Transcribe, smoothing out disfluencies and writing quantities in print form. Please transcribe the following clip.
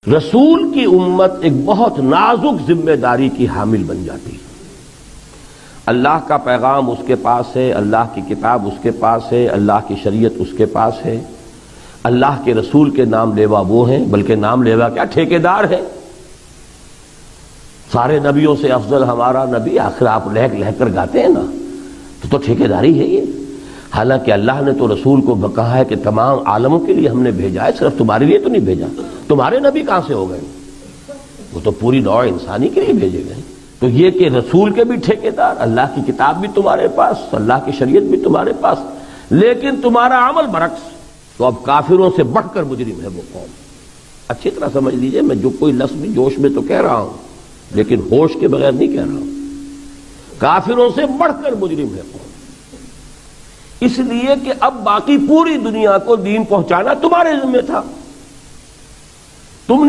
رسول کی امت ایک بہت نازک ذمہ داری کی حامل بن جاتی ہے۔ اللہ کا پیغام اس کے پاس ہے، اللہ کی کتاب اس کے پاس ہے، اللہ کی شریعت اس کے پاس ہے، اللہ کے رسول کے نام لیوا وہ ہیں، بلکہ نام لیوا کیا ٹھیکیدار ہے۔ سارے نبیوں سے افضل ہمارا نبی، آخر آپ لہ کر گاتے ہیں نا، تو ٹھیکیداری ہے یہ۔ حالانکہ اللہ نے تو رسول کو کہا ہے کہ تمام عالموں کے لیے ہم نے بھیجا ہے، صرف تمہارے لیے تو نہیں بھیجا۔ تمہارے نبی کہاں سے ہو گئے؟ وہ تو پوری نوع انسانی کے لیے بھیجے گئے۔ تو یہ کہ رسول کے بھی ٹھیکیدار، اللہ کی کتاب بھی تمہارے پاس، اللہ کی شریعت بھی تمہارے پاس، لیکن تمہارا عمل برعکس، تو اب کافروں سے بڑھ کر مجرم ہے وہ قوم۔ اچھی طرح سمجھ لیجئے، میں جو کوئی لفظ بھی جوش میں تو کہہ رہا ہوں، لیکن ہوش کے بغیر نہیں کہہ رہا ہوں۔ کافروں سے بڑھ کر مجرم ہے قوم، اس لیے کہ اب باقی پوری دنیا کو دین پہنچانا تمہارے ذمہ تھا۔ تم نے